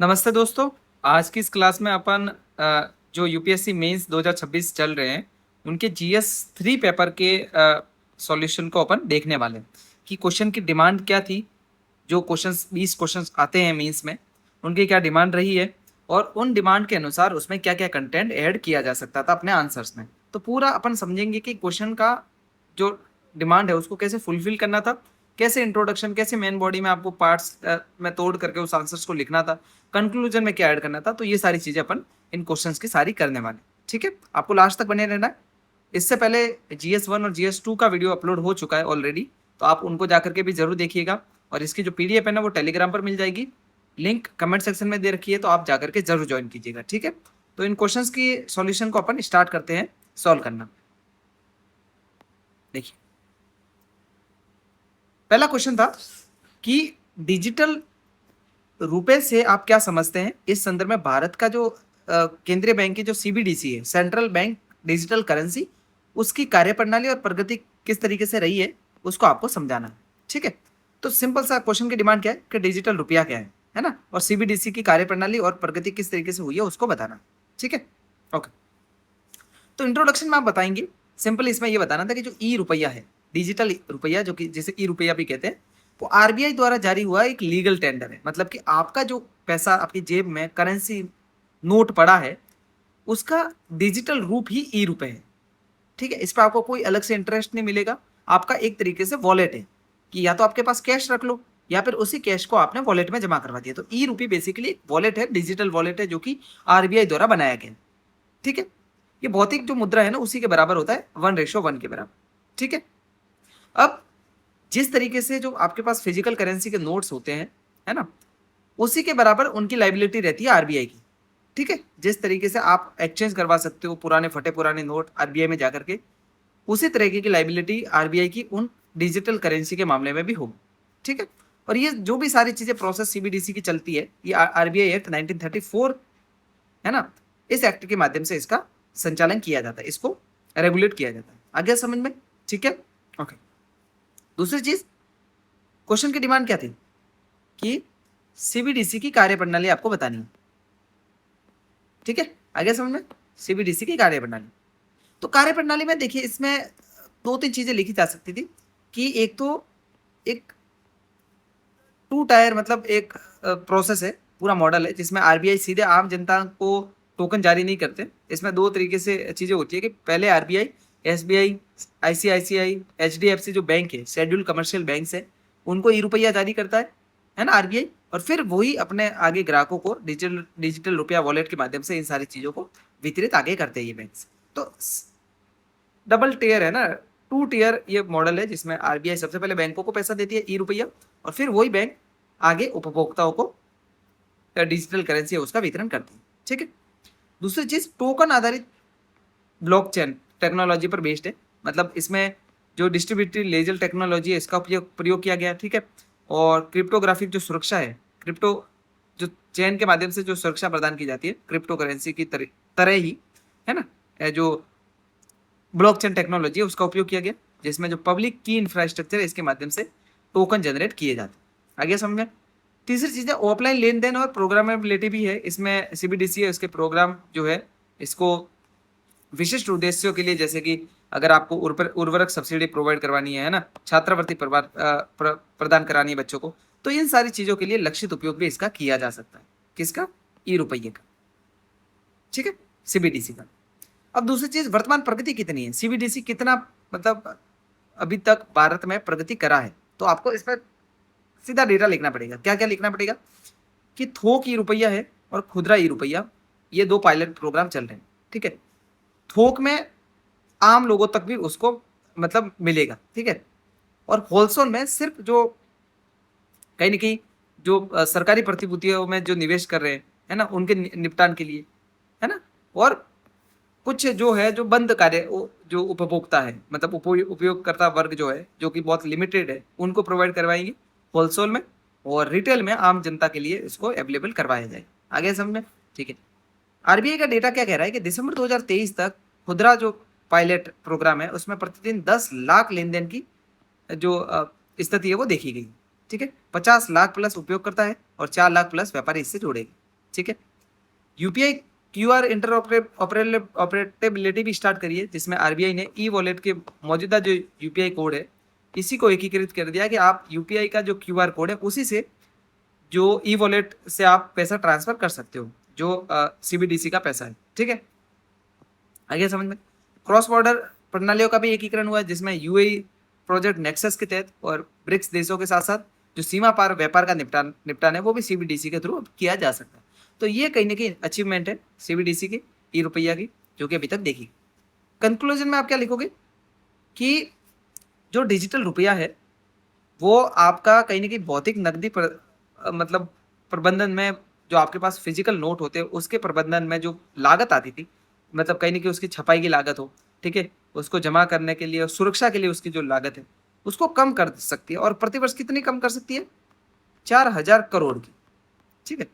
नमस्ते दोस्तों। आज की इस क्लास में अपन जो यूपीएससी मेंस 2026 चल रहे हैं उनके जीएस 3 पेपर के सॉल्यूशन को अपन देखने वाले हैं कि क्वेश्चन की डिमांड क्या थी। जो क्वेश्चंस 20 क्वेश्चंस आते हैं मेंस में उनकी क्या डिमांड रही है और उन डिमांड के अनुसार उसमें क्या क्या कंटेंट ऐड किया जा सकता था अपने आंसर्स में। तो पूरा अपन समझेंगे कि क्वेश्चन का जो डिमांड है उसको कैसे फुलफिल करना था, कैसे इंट्रोडक्शन, कैसे मेन बॉडी में आपको पार्ट्स में तोड़ करके उस आंसर्स को लिखना था, कंक्लूजन में क्या ऐड करना था। तो ये सारी चीजें अपन इन क्वेश्चंस की सारी करने वाले। ठीक है, आपको लास्ट तक बने रहना है। इससे पहले GS 1 और GS 2 का वीडियो अपलोड हो चुका है ऑलरेडी, तो आप उनको जाकर के भी जरूर देखिएगा। और इसकी जो पीडीएफ है ना वो टेलीग्राम पर मिल जाएगी, लिंक कमेंट सेक्शन में दे रखी है, तो आप जाकर के जरूर ज्वाइन कीजिएगा। ठीक है, तो इन क्वेश्चंस की सॉल्यूशन को अपन स्टार्ट करते हैं सॉल्व करना। देखिए, पहला क्वेश्चन था कि डिजिटल रुपए से आप क्या समझते हैं। इस संदर्भ में भारत का जो केंद्रीय बैंक की जो सीबीडीसी है, सेंट्रल बैंक डिजिटल करेंसी, उसकी कार्यप्रणाली और प्रगति किस तरीके से रही है उसको आपको समझाना है। ठीक है, तो सिंपल सा क्वेश्चन की डिमांड क्या है कि डिजिटल रुपया क्या है ना, और सीबीडीसी की कार्यप्रणाली और प्रगति किस तरीके से हुई है उसको बताना। ठीक है, ओके। तो इंट्रोडक्शन में आप बताएंगे, सिंपल इसमें ये बताना था कि जो ई रुपया है, डिजिटल रुपया, जो कि जिसे ई रुपया भी कहते हैं, वो आरबीआई द्वारा जारी हुआ एक लीगल टेंडर है। मतलब कि आपका जो पैसा आपकी जेब में करेंसी नोट पड़ा है उसका डिजिटल रूप ही ई रुपए है। ठीक है, इस पर आपको कोई अलग से इंटरेस्ट नहीं मिलेगा। आपका एक तरीके से वॉलेट है कि या तो आपके पास कैश रख लो या फिर उसी कैश को आपने वॉलेट में जमा करवा दिया। तो ई रुपी बेसिकली एक वॉलेट है, डिजिटल वॉलेट है, जो कि आरबीआई द्वारा बनाया गया। ठीक है, ये भौतिक जो मुद्रा है ना उसी के बराबर होता है, 1:1 के बराबर। ठीक है, अब जिस तरीके से जो आपके पास फिजिकल करेंसी के नोट्स होते हैं, है ना, उसी के बराबर उनकी लाइबिलिटी रहती है आरबीआई की। ठीक है, जिस तरीके से आप एक्सचेंज करवा सकते हो पुराने फटे पुराने नोट आरबीआई में जाकर के, उसी तरीके की लाइबिलिटी आरबीआई की उन डिजिटल करेंसी के मामले में भी होगी। ठीक है, और ये जो भी सारी चीजें प्रोसेस सीबीडीसी की चलती है, ये आरबीआई एक्ट 1934, है ना, इस एक्ट के माध्यम से इसका संचालन किया जाता है, इसको रेगुलेट किया जाता है। आ गया समझ में? ठीक है, ओके। दूसरी चीज, क्वेश्चन की डिमांड क्या थी कि सीबीडीसी की कार्यप्रणाली आपको बतानी है। ठीक है, आ गया समझ में? सीबीडीसी की कार्यप्रणाली, तो कार्यप्रणाली में देखिए इसमें दो तीन चीजें लिखी जा सकती थी कि एक तो एक टू टायर, मतलब एक प्रोसेस है, पूरा मॉडल है जिसमें आरबीआई सीधे आम जनता को टोकन जारी नहीं करते। इसमें दो तरीके से चीजें होती है कि पहले आरबीआई, एसबीआई, आईसीआईसीआई, एचडीएफसी जो बैंक है, शेड्यूल्ड कमर्शियल बैंक है, उनको ई रुपया जारी करता है ना आरबीआई, और फिर वही अपने आगे ग्राहकों को डिजिटल डिजिटल रुपया वॉलेट के माध्यम से इन सारी चीजों को वितरित आगे करते हैं ये बैंक। तो डबल टीयर है ना, टू टीयर ये मॉडल है जिसमें आरबीआई सबसे पहले बैंकों को पैसा देती है ई रुपया, और फिर वही बैंक आगे उपभोक्ताओं को डिजिटल करेंसी है उसका वितरण करती है। ठीक है, दूसरी चीज, टोकन आधारित ब्लॉकचेन टेक्नोलॉजी पर बेस्ड है। मतलब इसमें जो डिस्ट्रीब्यूटेड लेजर टेक्नोलॉजी है इसका प्रयोग किया गया। ठीक है, और क्रिप्टोग्राफिक जो सुरक्षा है, क्रिप्टो जो चेन के माध्यम से जो सुरक्षा प्रदान की जाती है क्रिप्टो करेंसी की तरह ही, है ना, जो ब्लॉकचेन टेक्नोलॉजी है उसका उपयोग किया गया, जिसमें जो पब्लिक की इंफ्रास्ट्रक्चर है इसके माध्यम से टोकन जनरेट किए जाते हैं। आगे समझ में? तीसरी चीज है ऑफलाइन लेन देन और प्रोग्रामेबिलिटी भी है इसमें। सीबीडीसी है उसके प्रोग्राम जो है इसको विशिष्ट उद्देश्यों के लिए, जैसे कि अगर आपको उर्वरक सब्सिडी प्रोवाइड करवानी है ना, छात्रवृत्ति प्रदान करानी है बच्चों को, तो इन सारी चीजों के लिए लक्षित उपयोग भी इसका किया जा सकता है। किसका? ई रुपये का। ठीक है, सीबीडीसी का। अब दूसरी चीज, वर्तमान प्रगति कितनी है, सीबीडीसी कितना, मतलब अभी तक भारत में प्रगति करा है। तो आपको इस पर सीधा डेटा लिखना पड़ेगा। क्या क्या लिखना पड़ेगा कि थोक ई रुपया है और खुदरा ई रुपया, ये दो पायलट प्रोग्राम चल रहे हैं। ठीक है, थोक में आम लोगों तक भी उसको मतलब मिलेगा। ठीक है, और होलसेल में सिर्फ जो कहीं ना कहीं जो सरकारी प्रतिभूतियों में जो निवेश कर रहे हैं, है ना, उनके निपटान के लिए, है ना, और कुछ जो है जो बंद कार्य जो उपभोक्ता है, मतलब उपयोगकर्ता वर्ग जो है, जो कि बहुत लिमिटेड है, उनको प्रोवाइड करवाएंगे होलसेल में, और रिटेल में आम जनता के लिए इसको अवेलेबल करवाया जाए। आगे समझ में? ठीक है, आरबीआई का डेटा क्या कह रहा है कि दिसंबर 2023 तक खुदरा जो पायलट प्रोग्राम है उसमें प्रतिदिन 10 लाख लेन देन की जो स्थिति है वो देखी गई। ठीक है, 50 लाख प्लस उपयोगकर्ता है और 4 लाख प्लस व्यापारी इससे जुड़ेगी। ठीक है। यूपीआई क्यूआर ऑपरेटेबिलिटी भी स्टार्ट करी है, जिसमें आरबीआई ने ई वॉलेट के मौजूदा जो यूपीआई कोड है इसी को एकीकृत कर दिया कि आप यूपीआई का जो क्यूआर कोड है उसी से जो ई वॉलेट से आप पैसा ट्रांसफर कर सकते हो, जो सीबीडीसी का पैसा है। ठीक है, आगे समझ में। क्रॉस बॉर्डर प्रणालियों का भी एकीकरण हुआ है, जिसमें यूएई प्रोजेक्ट नेक्सस के तहत और ब्रिक्स देशों के साथ साथ जो सीमा पार व्यापार का निपटान है वो भी सीबीडीसी के थ्रू किया जा सकता है। तो ये कहीं ना कहीं अचीवमेंट है सीबीडीसी की, ई रुपया की, जो कि अभी तक देखी। कंक्लूजन में आप क्या लिखोगे कि जो डिजिटल रुपया है वो आपका कहीं ना कहीं भौतिक नकदी मतलब प्रबंधन में, जो आपके पास फिजिकल नोट होते हैं उसके प्रबंधन में जो लागत आती थी, मतलब कहीं ना कहीं उसकी छपाई की लागत हो, ठीक है, उसको जमा करने के लिए और सुरक्षा के लिए उसकी जो लागत है उसको कम कर सकती है। और प्रतिवर्ष कितनी कम कर सकती है? 4,000 करोड़ की। ठीक है।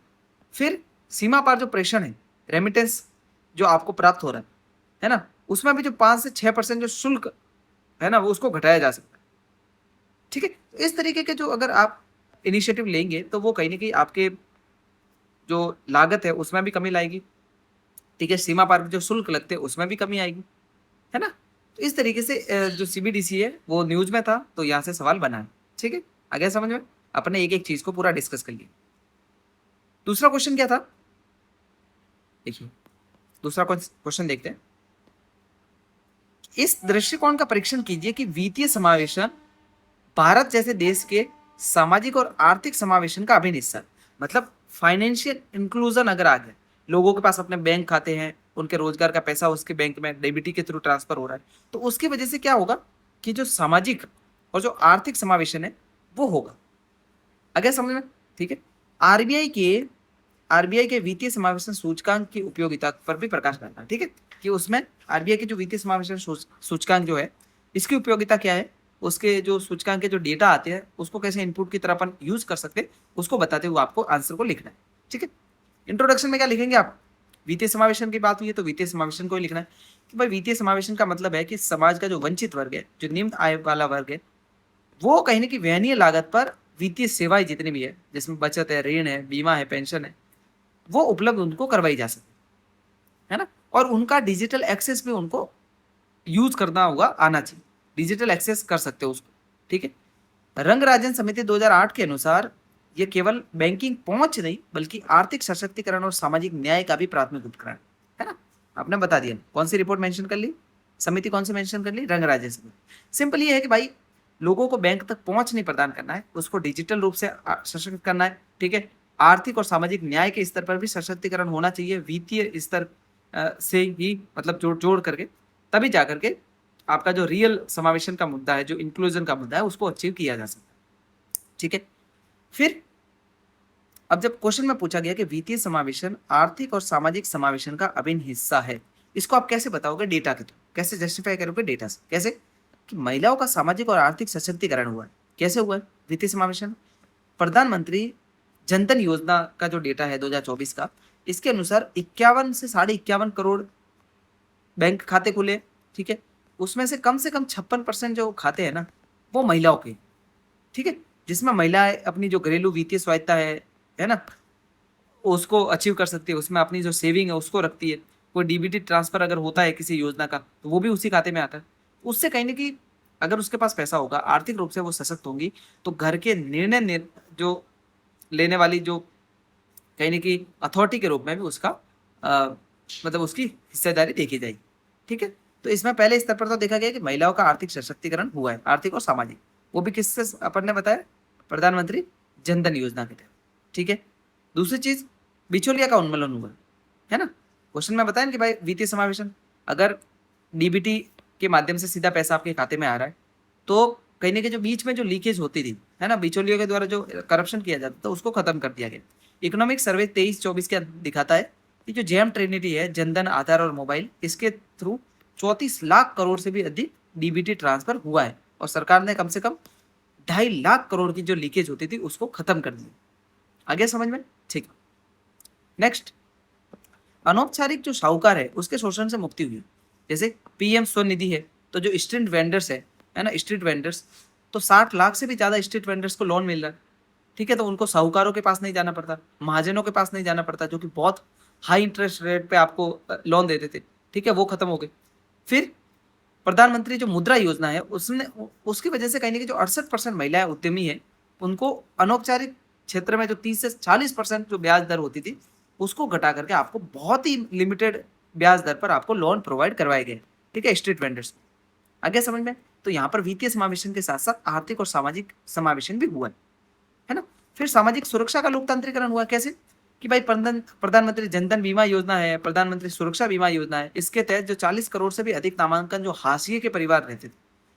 फिर सीमा पार जो प्रेषण है, रेमिटेंस जो आपको प्राप्त हो रहा है ना, उसमें भी जो 5 से 6% जो शुल्क है ना वो उसको घटाया जा सकता है। ठीक है, तो इस तरीके के जो अगर आप इनिशिएटिव लेंगे तो वो कहीं ना कहीं आपके जो लागत है उसमें भी कमी लाएगी। ठीक है, सीमा पार जो शुल्क लगते हैं उसमें भी कमी आएगी, है ना। तो इस तरीके से जो सीबीडीसी है वो न्यूज में था, तो यहाँ से सवाल बना है। ठीक है, आगे समझ में अपने एक एक चीज को पूरा डिस्कस कर लिया। दूसरा क्वेश्चन क्या था, देखिए दूसरा क्वेश्चन देखते हैं। इस दृष्टिकोण का परीक्षण कीजिए कि वित्तीय समावेशन भारत जैसे देश के सामाजिक और आर्थिक समावेशन का अभिन्न हिस्सा, मतलब फाइनेंशियल इंक्लूजन अगर आ गया, लोगों के पास अपने बैंक खाते हैं, उनके रोजगार का पैसा उसके बैंक में डीबीटी के थ्रू ट्रांसफर हो रहा है, तो उसकी वजह से क्या होगा कि जो सामाजिक और जो आर्थिक समावेशन है वो होगा। आगे समझ में, ठीक है। आरबीआई के वित्तीय समावेशन सूचकांक की उपयोगिता पर भी प्रकाश डालना, ठीक है, कि उसमें आरबीआई के जो वित्तीय समावेशन सूचकांक जो है इसकी उपयोगिता क्या है, उसके जो सूचकांक के जो डेटा आते हैं उसको कैसे इनपुट की तरह अपन यूज कर सकते हैं उसको बताते हुए आपको आंसर को लिखना है। ठीक है, इंट्रोडक्शन में क्या लिखेंगे आप, वित्तीय समावेशन की बात हुई है तो वित्तीय समावेशन को ही लिखना है कि भाई वित्तीय समावेशन का मतलब है कि समाज का जो वंचित वर्ग है, जो निम्न आय वाला वर्ग है, वो कहीं ना कहीं वहनीय लागत पर वित्तीय सेवाएं जितनी भी है, जिसमें बचत है, ऋण है, बीमा है, पेंशन है, वो उपलब्ध उनको करवाई जा सके, है ना। और उनका डिजिटल एक्सेस भी उनको यूज करना होगा, आना चाहिए, डिजिटल एक्सेस कर सकते हो उसको। ठीक है, रंग राजन समिति 2008 के अनुसार ये केवल बैंकिंग पहुंच नहीं बल्कि आर्थिक सशक्तिकरण और सामाजिक न्याय का भी प्राथमिक उपकरण है ना। आपने बता दिया कौन सी रिपोर्ट मेंशन कर ली, समिति कौन सी मेंशन कर ली, रंग राजन समिति। सिंपल ये है कि भाई लोगों को बैंक तक पहुंच नहीं प्रदान करना है, उसको डिजिटल रूप से सशक्त करना है। ठीक है, आर्थिक और सामाजिक न्याय के स्तर पर भी सशक्तिकरण होना चाहिए, वित्तीय स्तर से ही मतलब जोड़ जोड़ करके, तभी जाकर के आपका जो रियल समावेशन का मुद्दा है, जो इंक्लूजन का मुद्दा है, उसको अचीव किया जा सकता है। ठीक है, फिर अब जब क्वेश्चन में पूछा गया कि वित्तीय समावेशन आर्थिक और सामाजिक समावेशन का अभिन्न हिस्सा है, इसको आप कैसे बताओगे, डेटा के थ्रू कैसे जस्टिफाई करोगे, डेटा से कैसे, कि महिलाओं का सामाजिक और आर्थिक सशक्तिकरण हुआ है, कैसे हुआ है वित्तीय समावेशन। प्रधानमंत्री जनधन योजना का जो डेटा है 2024 का, इसके अनुसार 51 से 51.5 करोड़ बैंक खाते खुले। ठीक है, उसमें से कम 56% जो खाते हैं ना वो महिलाओं के, ठीक है, जिसमें महिलाएं अपनी जो घरेलू वित्तीय स्वायत्ता है ना, उसको अचीव कर सकती है, उसमें अपनी जो सेविंग है उसको रखती है। कोई डीबीटी ट्रांसफर अगर होता है किसी योजना का तो वो भी उसी खाते में आता है। उससे कहीं ना कहीं अगर उसके पास पैसा होगा, आर्थिक रूप से वो सशक्त होंगी, तो घर के निर्णय जो लेने वाली जो कहीं ना कहीं अथॉरिटी के रूप में भी उसका मतलब उसकी हिस्सेदारी देखी जाएगी। ठीक है, तो इसमें पहले स्तर पर तो देखा गया कि महिलाओं का आर्थिक सशक्तिकरण हुआ है, आर्थिक और सामाजिक, वो भी किससे अपन ने बताया, प्रधानमंत्री जनधन योजना के तहत। ठीक है, दूसरी चीज बिचौलिया का उन्मूलन हुआ है ना। क्वेश्चन में बताया कि भाई वित्तीय समावेशन अगर डीबीटी के माध्यम से सीधा पैसा आपके खाते में आ रहा है, तो कहीं ना कहीं जो बीच में जो लीकेज होती थी है ना, बिचौलियों के द्वारा जो करप्शन किया जाता था उसको खत्म कर दिया गया। इकोनॉमिक सर्वे 23-24 क्या दिखाता है कि जो जेम ट्रिनिटी है, जनधन, आधार और मोबाइल, इसके थ्रू 34 लाख करोड़ से भी अधिक डीबीटी ट्रांसफर हुआ है, और सरकार ने कम से कम 2.5 लाख करोड़ की जो लीकेज होती थी उसको खत्म कर दिया। आगे समझ में, ठीक। नेक्स्ट, अनौपचारिक जो साहूकार है उसके शोषण से मुक्ति हुई, जैसे पीएम स्वनिधि है, तो जो स्ट्रीट वेंडर्स है ना, स्ट्रीट वेंडर्स, तो 60 लाख से भी ज्यादा स्ट्रीट वेंडर्स को लोन मिल रहा है। ठीक है, तो उनको साहूकारों के पास नहीं जाना पड़ता, महाजनों के पास नहीं जाना पड़ता, जो कि बहुत हाई इंटरेस्ट रेट पे आपको लोन देते थे। ठीक है, वो खत्म हो गए। फिर प्रधानमंत्री जो मुद्रा योजना है, उसने उसकी वजह से कहीं ना कहीं जो 68% महिलाएं उद्यमी है, उनको अनौपचारिक क्षेत्र में जो 30 से 40% जो ब्याज दर होती थी, उसको घटा करके आपको बहुत ही लिमिटेड ब्याज दर पर आपको लोन प्रोवाइड करवाए गए। ठीक है, स्ट्रीट वेंडर्स। आगे समझ में? तो यहाँ पर वित्तीय समावेशन के साथ साथ आर्थिक और सामाजिक समावेशन भी हुआ है ना। फिर सामाजिक सुरक्षा का लोकतांत्रिकरण हुआ। कैसे? कि भाई प्रधानमंत्री जनधन बीमा योजना है, प्रधानमंत्री सुरक्षा बीमा योजना है, इसके तहत जो 40 करोड़ से भी अधिक नामांकन जो हाशिए के परिवार रहते थे,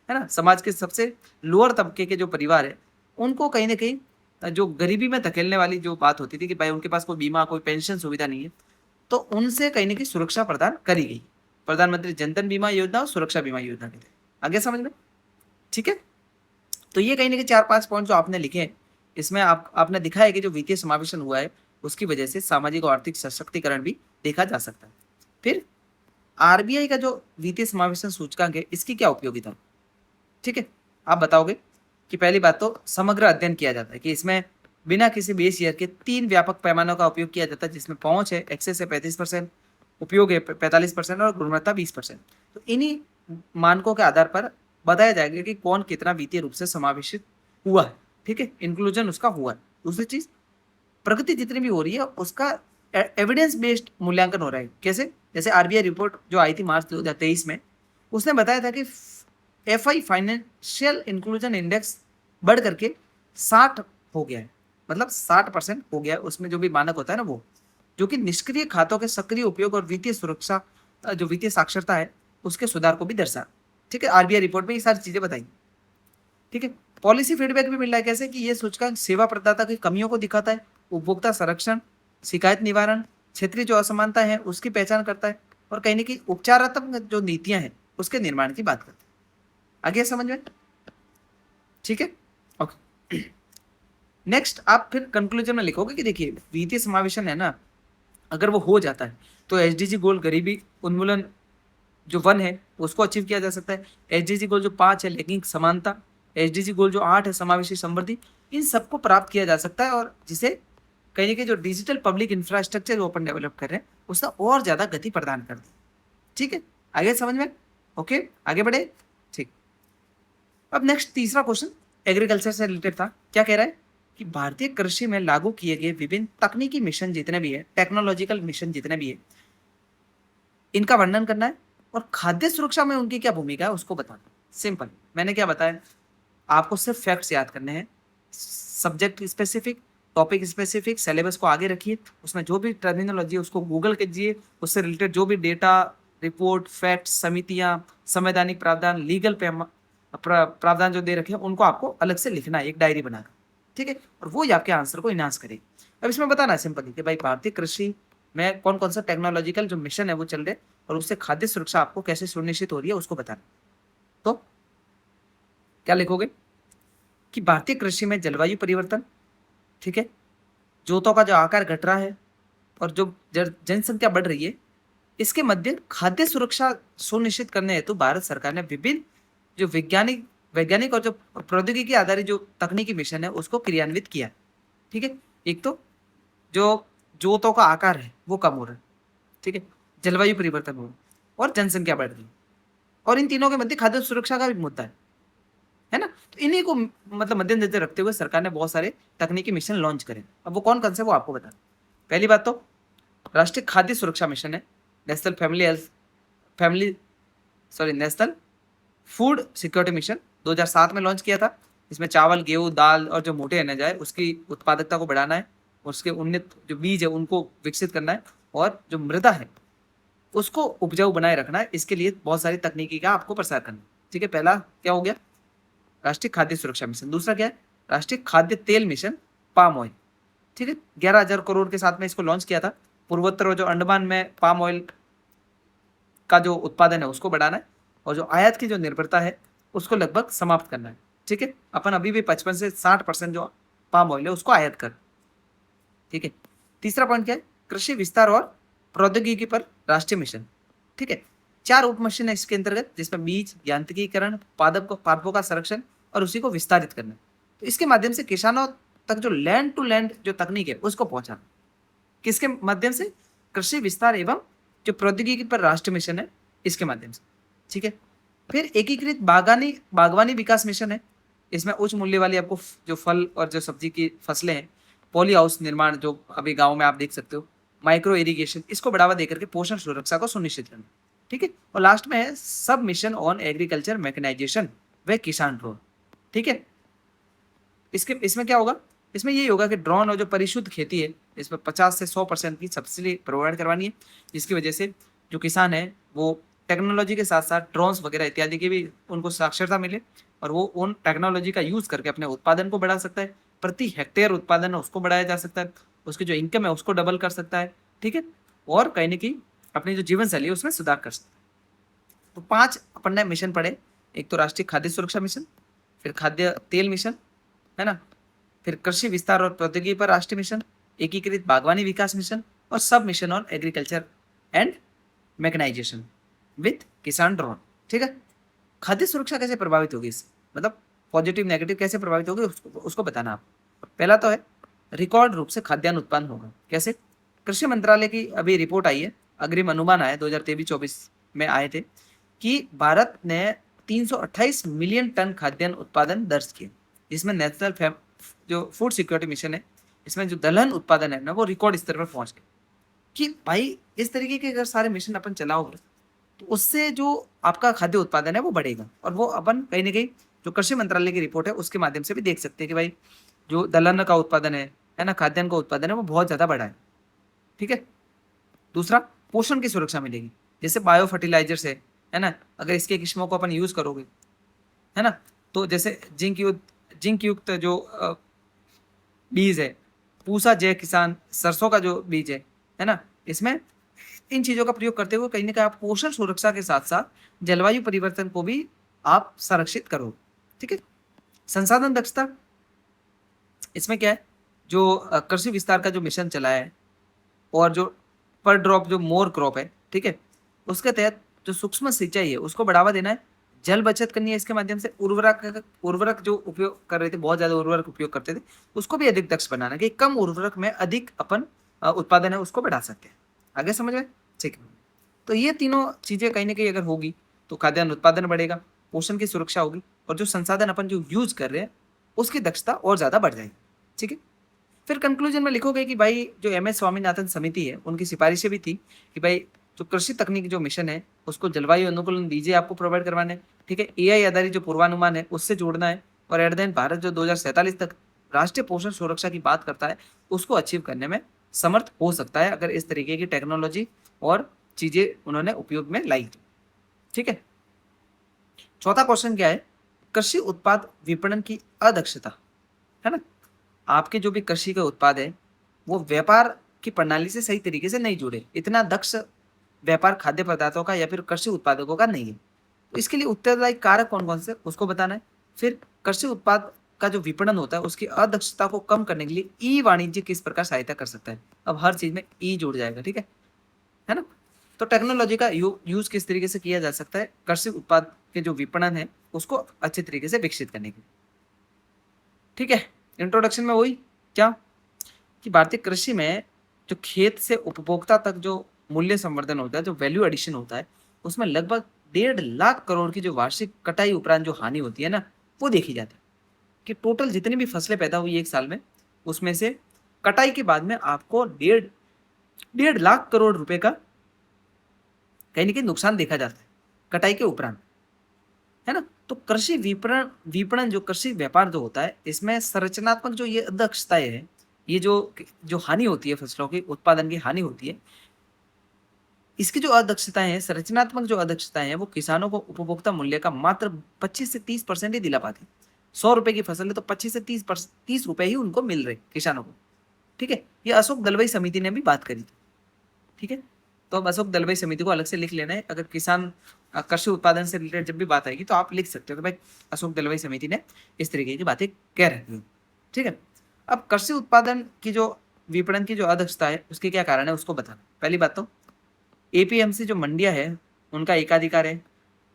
है ना, समाज के सबसे लोअर तबके के जो परिवार है, उनको कहीं ना कहीं जो गरीबी में धकेलने वाली जो बात होती थी कि भाई उनके पास कोई बीमा कोई पेंशन सुविधा नहीं है, तो उनसे कहीं ना कहीं सुरक्षा प्रदान करी गई प्रधानमंत्री जनधन बीमा योजना और सुरक्षा बीमा योजना के तहत। आगे समझ में? ठीक है, तो ये कहीं ना कहीं 4-5 पॉइंट जो आपने लिखे हैं, इसमें आपने दिखा है कि जो वित्तीय समावेशन हुआ है, उसकी वजह से सामाजिक और आर्थिक सशक्तिकरण भी देखा जा सकता है। फिर आरबीआई का जो वित्तीय समावेशन सूचकांक है, इसकी क्या उपयोगिता है? ठीक है, आप बताओगे कि पहली बात तो समग्र अध्ययन किया जाता है कि इसमें बिना किसी बेस ईयर के 3 व्यापक पैमानों का उपयोग किया जाता है, जिसमें पहुंच है एक्सेस है 35%, उपयोग है 45% और गुणवत्ता 20%। तो इन्हीं मानकों के आधार पर बताया जाएगा कि कौन कितना वित्तीय रूप से समावेशित हुआ है। ठीक है, इंक्लूजन उसका हुआ है। दूसरी चीज, प्रगति जितनी भी हो रही है उसका एविडेंस बेस्ड मूल्यांकन हो रहा है। कैसे? जैसे आरबीआई रिपोर्ट जो आई थी मार्च 2023 में, उसने बताया था कि एफआई फाइनेंशियल इंक्लूजन इंडेक्स बढ़ करके 60 हो गया है, मतलब 60% हो गया है उसमें जो भी मानक होता है ना, वो जो कि निष्क्रिय खातों के सक्रिय उपयोग और वित्तीय सुरक्षा जो वित्तीय साक्षरता है उसके सुधार को भी दर्शा। ठीक है, आरबीआई रिपोर्ट में ये सारी चीजें बताई। ठीक है, पॉलिसी फीडबैक भी मिल रहा है। कैसे? कि ये सूचकांक सेवा प्रदाता की कमियों को दिखाता है, उपभोक्ता संरक्षण, शिकायत निवारण, क्षेत्रीय जो असमानता है उसकी पहचान करता है, और कहीं ना कहीं उपचारात्मक जो नीतियां हैं उसके निर्माण की बात करता है। आगे समझ में? ठीक है, ओके। नेक्स्ट आप फिर कंक्लूजन में लिखोगे कि देखिए वित्तीय समावेशन है ना, अगर वो हो जाता है तो एसडीजी गोल गरीबी उन्मूलन जो 1 है उसको अचीव किया जा सकता है। एसडीजी गोल जो 5 है लैंगिक समानता, एसडीजी गोल जो 8 है समावेशी समृद्धि, इन सबको प्राप्त किया जा सकता है, और जिसे कहीं ना कहीं जो डिजिटल पब्लिक इंफ्रास्ट्रक्चर जो अपन डेवलप कर रहे हैं उसका और ज्यादा गति प्रदान कर दी। ठीक है, आगे समझ में? ओके, आगे बढ़े। ठीक, अब नेक्स्ट तीसरा क्वेश्चन एग्रीकल्चर से रिलेटेड था। क्या कह रहा है कि भारतीय कृषि में लागू किए गए विभिन्न तकनीकी मिशन जितने भी है, टेक्नोलॉजिकल मिशन जितने भी है, इनका वर्णन करना है, और खाद्य सुरक्षा में उनकी क्या भूमिका है उसको बताना। सिंपल, मैंने क्या बताया, आपको सिर्फ फैक्ट्स याद करने हैं, subject specific, topic specific, syllabus को आगे रखिए, उसमें जो भी टर्मिनोलॉजी है उसको गूगल कीजिए, उससे रिलेटेड जो भी डेटा, रिपोर्ट, फैक्ट्स, समितियां, संवैधानिक प्रावधान, लीगल प्रावधान जो दे रखे हैं उनको आपको अलग से लिखना है एक डायरी बनाकर। ठीक है, और वो ही आपके आंसर को इनहांस करेगी। अब इसमें बताना है सिंपली कि भाई भारतीय कृषि में कौन कौन सा टेक्नोलॉजिकल जो मिशन है वो चल रहे, और उससे खाद्य सुरक्षा आपको कैसे सुनिश्चित हो रही है उसको बताना। तो क्या लिखोगे कि भारतीय कृषि में जलवायु परिवर्तन, ठीक है, जोतों का जो आकार घट रहा है और जो जनसंख्या बढ़ रही है, इसके मध्य खाद्य सुरक्षा सुनिश्चित करने हेतु भारत सरकार ने विभिन्न जो वैज्ञानिक और जो प्रौद्योगिकी आधारित जो तकनीकी मिशन है उसको क्रियान्वित किया। ठीक है, एक तो जो जोतों का आकार है वो कम हो रहा है, ठीक है, जलवायु परिवर्तन हो रहा है, और जनसंख्या बढ़ रही है, और इन तीनों के मध्य खाद्य सुरक्षा का भी मुद्दा है ना। तो इन्हीं को मतलब मद्देनजर रखते हुए सरकार ने बहुत सारे तकनीकी मिशन लॉन्च करे। अब वो कौन कौन से वो आपको बता। पहली बात तो राष्ट्रीय खाद्य सुरक्षा मिशन है, national national food security mission 2007 में लॉन्च किया था। इसमें चावल, गेहूं, दाल और जो मोटे अनाज है उसकी उत्पादकता को बढ़ाना है, उसके उन्नत जो बीज है उनको विकसित करना है, और जो मृदा है उसको उपजाऊ बनाए रखना है। इसके लिए बहुत सारी तकनीकी का आपको प्रसार करना है। ठीक है, पहला क्या हो गया, राष्ट्रीय खाद्य सुरक्षा मिशन। दूसरा क्या है, राष्ट्रीय खाद्य तेल मिशन, पाम ऑयल। ठीक है, 11,000 करोड़ के साथ में इसको लॉन्च किया था। पूर्वोत्तर और जो अंडमान में पाम ऑयल का जो उत्पादन है उसको बढ़ाना है, और जो आयात की जो निर्भरता है उसको लगभग समाप्त करना है। ठीक है, अपन अभी भी 55 से 60% जो पाम ऑयल है उसको आयात कर। ठीक है, तीसरा पॉइंट क्या है, कृषि विस्तार और प्रौद्योगिकी पर राष्ट्रीय मिशन। ठीक है, 4 उप मिशन है इसके अंतर्गत, जिसमें बीज, यांत्रिकीकरण, पादपों का संरक्षण और उसी को विस्तारित करना। तो इसके माध्यम से किसानों तक जो लैंड टू लैंड जो तकनीक है उसको पहुंचाना। किसके माध्यम से? कृषि विस्तार एवं जो प्रौद्योगिकी पर राष्ट्रीय मिशन है इसके माध्यम से। ठीक है। फिर एकीकृत बागानी बागवानी विकास मिशन है। इसमें उच्च मूल्य वाली आपको जो फल और जो सब्जी की फसलें हैं, पॉली हाउस निर्माण जो अभी गांव में आप देख सकते हो, माइक्रो इरिगेशन, इसको बढ़ावा देकर के पोषण सुरक्षा को सुनिश्चित करना। ठीक है। और लास्ट में है सब मिशन ऑन एग्रीकल्चर मैकेनाइजेशन व किसान ड्रोन। ठीक है। इसमें क्या होगा? इसमें यही होगा कि ड्रोन और जो परिशुद्ध खेती है इसमें 50 से 100% की सब्सिडी प्रोवाइड करवानी है, जिसकी वजह से जो किसान है वो टेक्नोलॉजी के साथ साथ ड्रोन्स वगैरह इत्यादि की भी उनको साक्षरता मिले और वो उन टेक्नोलॉजी का यूज करके अपने उत्पादन को बढ़ा सकता है। प्रति हेक्टेयर उत्पादन है उसको बढ़ाया जा सकता है, उसकी जो इनकम है उसको डबल कर सकता है। ठीक है। और कहीं ना कहीं अपनी जो जीवन शैली है उसमें सुधार कर सकता है। तो 5 अपन ने मिशन पढ़े। एक तो राष्ट्रीय खाद्य सुरक्षा मिशन, फिर खाद्य तेल मिशन, है ना, फिर कृषि विस्तार और प्रौद्योगिकी पर राष्ट्रीय मिशन, एकीकृत बागवानी विकास मिशन और sub mission on agriculture and mechanisation with Kisan drone. ठीक है। खाद्य सुरक्षा कैसे प्रभावित होगी इससे, मतलब पॉजिटिव नेगेटिव कैसे प्रभावित होगी उसको बताना आप। पहला तो है रिकॉर्ड रूप से खाद्यान्न उत्पन्न होगा। कैसे? कृषि मंत्रालय की अभी रिपोर्ट आई है, अग्रिम अनुमान आया 2023-24 में आए थे कि भारत ने 328 मिलियन टन खाद्यान्न उत्पादन दर्ज किए, जिसमें नेशनल जो फूड सिक्योरिटी मिशन है इसमें जो दलहन उत्पादन है ना वो रिकॉर्ड स्तर पर पहुंच गए। कि भाई इस तरीके के अगर सारे मिशन अपन चलाओगे तो उससे जो आपका खाद्य उत्पादन है वो बढ़ेगा, और वो अपन कहीं ना कहीं जो कृषि मंत्रालय की रिपोर्ट है उसके माध्यम से भी देख सकते हैं कि भाई जो दलहन का उत्पादन है ना, खाद्यान्न का उत्पादन है वो बहुत ज्यादा बढ़ा है। ठीक है। दूसरा, पोषण की सुरक्षा मिलेगी, जैसे बायो फर्टिलाइजर्स है ना, अगर इसके किस्मों को अपन यूज करोगे, है ना, तो जैसे जिंक युक्त जो बीज है, पूसा जय किसान सरसों का जो बीज है ना, इसमें इन चीजों का प्रयोग करते हुए कहीं ना कहीं आप पोषण सुरक्षा के साथ साथ जलवायु परिवर्तन को भी आप संरक्षित करोगे। ठीक है। संसाधन दक्षता, इसमें क्या है, जो कृषि विस्तार का जो मिशन चला है और जो पर ड्रॉप जो मोर क्रॉप है, ठीक है, उसके तहत जो सूक्ष्म सिंचाई है उसको बढ़ावा देना है, जल बचत करनी है इसके माध्यम से, उर्वरक जो उपयोग कर रहे थे, बहुत ज्यादा उर्वरक उपयोग करते थे, उसको भी अधिक दक्ष बनाना कि कम उर्वरक में अधिक अपन उत्पादन है उसको बढ़ा सकते हैं। आगे समझ में? ठीक है। तो ये तीनों चीजें कहीं ना कहीं अगर होगी तो खाद्यान्न उत्पादन बढ़ेगा, पोषण की सुरक्षा होगी, और जो संसाधन अपन जो यूज कर रहे हैं उसकी दक्षता और ज्यादा बढ़ जाएगी। ठीक है। फिर कंक्लूजन में लिखोगे कि भाई जो MS स्वामीनाथन समिति है उनकी सिफारिशें भी थी कि भाई जो कृषि तकनीक जो मिशन है उसको जलवायु अनुकूलन बीजे आपको प्रोवाइड करवाने हैं। ठीक है। AI आधारित जो पूर्वानुमान है उससे जोड़ना है, और एट द एंड भारत जो 2047 तक राष्ट्रीय पोषण सुरक्षा की बात करता है उसको अचीव करने में समर्थ हो सकता है अगर इस तरीके की टेक्नोलॉजी और चीजें उन्होंने उपयोग में लाई। ठीक है। चौथा क्वेश्चन क्या है? कृषि उत्पाद विपणन की अदक्षता, है ना, आपके जो भी कृषि के उत्पाद है वो व्यापार की प्रणाली से सही तरीके से नहीं जुड़े, इतना दक्ष व्यापार खाद्य पदार्थों का या फिर कृषि उत्पादकों का नहीं है। तो इसके लिए उत्तरदायी कारक कौन कौन से उसको बताना है। फिर कृषि उत्पाद का जो विपणन होता है उसकी अदक्षता को कम करने के लिए ई वाणिज्य किस प्रकार सहायता कर सकता है। अब हर चीज में ई जुड़ जाएगा। ठीक है ना। तो टेक्नोलॉजी का यूज किस तरीके से किया जा सकता है कृषि उत्पाद के जो विपणन है उसको अच्छे तरीके से विकसित करने के लिए। ठीक है। इंट्रोडक्शन में वही क्या कि भारतीय कृषि में जो खेत से उपभोक्ता तक जो मूल्य संवर्धन होता है, जो वैल्यू एडिशन होता है, उसमें लगभग 1.5 लाख करोड़ की जो वार्षिक कटाई उपरांत जो हानि होती है ना वो देखी जाती है कि टोटल जितनी भी फसलें पैदा हुई एक साल में उसमें से कटाई के बाद में आपको 1.5 लाख करोड़ रुपए का कहीं ना कहीं नुकसान देखा जाता है कटाई के उपरांत, है ना। तो कृषि विपणन विपणन जो कृषि व्यापार जो होता है इसमें संरचनात्मक जो ये अदक्षताएं है, ये जो जो हानि होती है फसलों की उत्पादन की हानि होती है, इसकी जो अदक्षताएं हैं, संरचनात्मक जो अदक्षताएं हैं, वो किसानों को उपभोक्ता मूल्य का मात्र 25 से 30% ही दिला पाती। 100 रुपए की फसल है तो 25 से 30 रुपए ही उनको मिल रहे किसानों को। ठीक है। ये अशोक दलवाई समिति ने भी बात करी थी। ठीक है। तो अब अशोक दलवाई समिति को अलग से लिख लेना है, अगर किसान कृषि उत्पादन से रिलेटेड जब भी बात आएगी तो आप लिख सकते हो कि भाई अशोक दलवाई समिति ने इस तरीके की बातें कह रही है। ठीक है। अब कृषि उत्पादन की जो विपणन की जो अदक्षता है उसके क्या कारण है उसको बताना। पहली बात तो APMC जो मंडियां है उनका एकाधिकार है।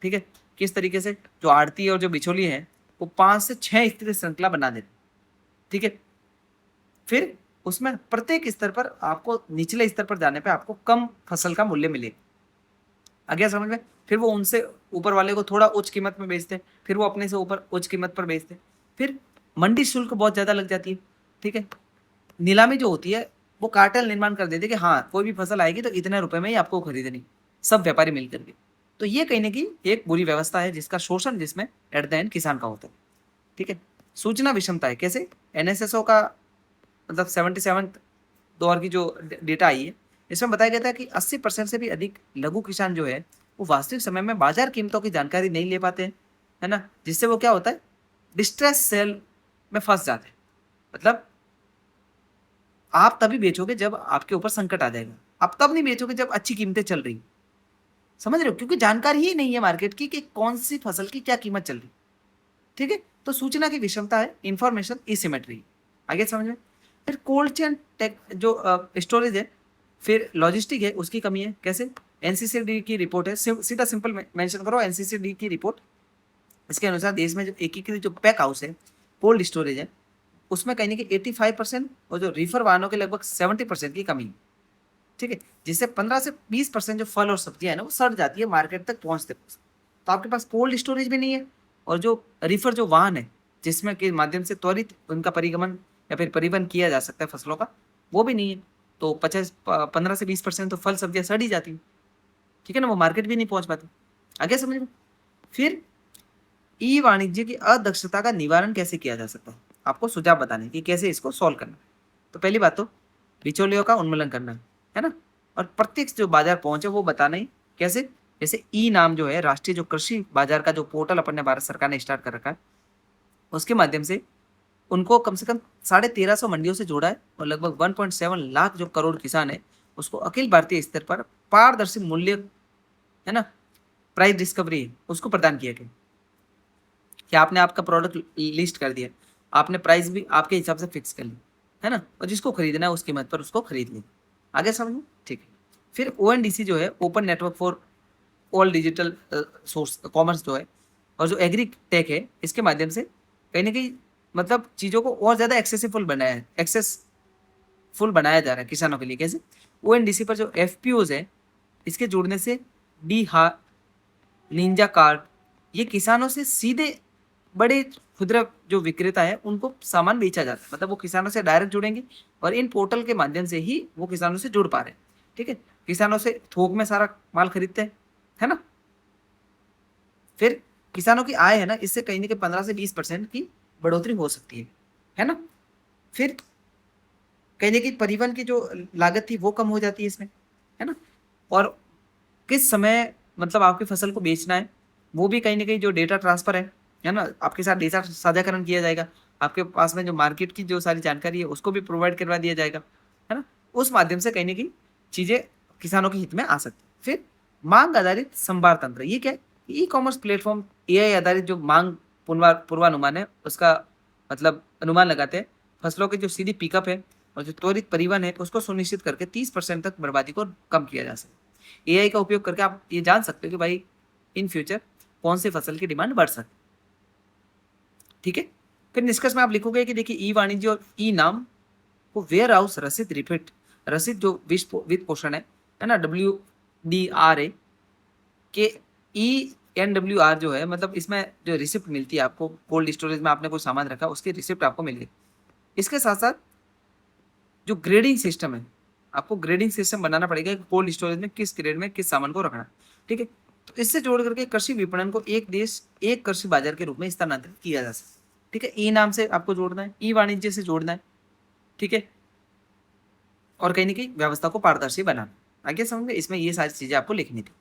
ठीक है। किस तरीके से जो आड़ती और जो बिचौली है वो 5 से 6 स्थिर श्रृंखला बना देते। ठीक है। फिर उसमें प्रत्येक स्तर पर आपको निचले स्तर पर जाने पे आपको कम फसल का मूल्य मिलेगा। आ गया समझ में? फिर वो उनसे ऊपर वाले को थोड़ा उच्च कीमत में बेचते हैं, फिर वो अपने से ऊपर उच्च कीमत पर बेचते हैं, फिर मंडी शुल्क बहुत ज़्यादा लग जाती है। ठीक है, नीलामी जो होती है वो कार्टेल निर्माण कर देती है कि हाँ कोई भी फसल आएगी तो इतने रुपए में ही आपको खरीदनी, सब व्यापारी मिलकर के। तो ये कहीं ना कहीं एक बुरी व्यवस्था है जिसका शोषण जिसमें एट द एंड किसान का होता है। ठीक है, सूचना विषमता है कैसे? एनएसएसओ का मतलब 77 दौर की जो डेटा आई है, इसमें बताया गया था कि 80% से भी अधिक लघु किसान जो है वो वास्तविक समय में बाजार कीमतों की जानकारी नहीं ले पाते हैं, है ना, जिससे वो क्या होता है, डिस्ट्रेस सेल में फंस जाते हैं। मतलब आप तभी बेचोगे जब आपके ऊपर संकट आ जाएगा, आप तब नहीं बेचोगे जब अच्छी कीमतें चल रही, समझ रहे हो, क्योंकि जानकारी ही नहीं है मार्केट की कि कौन सी फसल की क्या कीमत चल रही। ठीक है, तो सूचना की विषमता है, इंफॉर्मेशन एसिमेट्री। आगे समझ में? फिर कोल्ड चेन टेक जो स्टोरेज है, फिर लॉजिस्टिक है, उसकी कमी है कैसे? एनसीसीडी की रिपोर्ट है, सीधा सिंपल मेंशन करो एनसीसीडी की रिपोर्ट। इसके अनुसार देश में जो एकीकृत जो पैक हाउस है, कोल्ड स्टोरेज है, उसमें कहीं ना कहीं 85% और जो रीफर वाहनों के लगभग 70% की कमी है। ठीक है, जिससे 15 से 20% जो फल और सब्जियां है ना वो सड़ जाती है मार्केट तक पहुंचते पहुंचते। तो आपके पास कोल्ड स्टोरेज भी नहीं है, और जो रिफर जो वाहन है जिसमें के माध्यम से त्वरित उनका परिगमन या फिर परिवहन किया जा सकता है फसलों का, वो भी नहीं है। तो 15 से 20% तो फल सब्जियां सड़ ही जाती हैं। ठीक है ना, वो मार्केट भी नहीं पहुंच पाती। आगे समझ में? फिर ई वाणिज्य की अदक्षता का निवारण कैसे किया जा सकता है, आपको सुझाव बताने कि कैसे इसको सॉल्व करना। तो पहली बात तो बिचौलियों का उन्मूलन करना है ना, और प्रत्यक्ष जो बाजार पहुंचे वो बताना ही कैसे? जैसे ई नाम जो है राष्ट्रीय जो कृषि बाजार का जो पोर्टल अपन ने भारत सरकार ने स्टार्ट कर रखा है, उसके माध्यम से उनको कम से कम 1350 मंडियों से जोड़ा है, और लगभग 1.7 लाख जो करोड़ किसान है उसको अखिल भारतीय स्तर पर पारदर्शी मूल्य, है ना, प्राइस डिस्कवरी है, उसको प्रदान किया गया कि आपने आपका प्रोडक्ट लिस्ट कर दिया, आपने प्राइस भी आपके हिसाब से फिक्स कर ली, है ना, और जिसको खरीदना है उस कीमत पर उसको खरीद ली। आगे समझ? ठीक है। फिर ओएनडीसी जो है open network for all digital source commerce जो है, और जो एग्री टेक है, इसके माध्यम से कहीं ना कहीं मतलब चीज़ों को और ज़्यादा एक्सेसफुल बनाया जा रहा है किसानों के लिए। कैसे? ओएनडीसी पर जो एफपीओज है, इसके जुड़ने से डी हा निंजा कार्ड, ये किसानों से सीधे बड़े खुदरा जो विक्रेता है उनको सामान बेचा जाता है, मतलब वो किसानों से डायरेक्ट जुड़ेंगे और इन पोर्टल के माध्यम से ही वो किसानों से जुड़ पा रहे हैं। ठीक है, किसानों से थोक में सारा माल खरीदते हैं, है ना। फिर किसानों की आय है ना, इससे कहीं ना कहीं 15 से 20% की बढ़ोतरी हो सकती है ना। फिर कहीं ना कहीं परिवहन की जो लागत थी वो कम हो जाती है इसमें, है ना। और किस समय मतलब आपकी फसल को बेचना है, वो भी कहीं ना कहीं जो डेटा ट्रांसफर है ना, आपके साथ डेटा साझाकरण किया जाएगा, आपके पास में जो मार्केट की जो सारी जानकारी है उसको भी प्रोवाइड करवा दिया जाएगा, है ना। उस माध्यम से कहीं ना कहीं चीज़ें किसानों के हित में आ सकती है। फिर मांग आधारित संभार तंत्र, ये क्या है? ई कॉमर्स प्लेटफॉर्म एआई आधारित जो मांग पूर्वानुमान है उसका मतलब अनुमान लगाते हैं, फसलों की जो सीधी पिकअप है और जो त्वरित परिवहन है उसको सुनिश्चित करके 30% तक बर्बादी को कम किया जा सकता है। एआई का उपयोग करके आप ये जान सकते हो कि भाई इन फ्यूचर कौन सी फसल की डिमांड बढ़ सकती है। ठीक है, फिर निष्कर्ष में आप लिखोगे कि देखिए ई वाणिज्य और ई नाम को वेयर हाउस रसीद रिफिट, रसीद जो वित्त पोषण है ना, WDRA के ENWR जो है, मतलब इसमें जो रिसिप्ट मिलती है आपको, कोल्ड स्टोरेज में आपने कोई सामान रखा उसकी रिसिप्ट आपको मिल गई। इसके साथ साथ जो ग्रेडिंग सिस्टम है, आपको ग्रेडिंग सिस्टम बनाना पड़ेगा कि कोल्ड स्टोरेज में किस ग्रेड में किस सामान को रखना है। ठीक है, तो इससे जोड़ करके कृषि विपणन को एक देश एक कृषि बाजार के रूप में स्थानांतरित किया जा सकता है। ठीक है, ई नाम से आपको जोड़ना है, ई वाणिज्य से जोड़ना है। ठीक है, और कहीं ना कहीं व्यवस्था को पारदर्शी बनाना। आगे समझ में? इसमें ये सारी चीजें आपको लिखनी थी।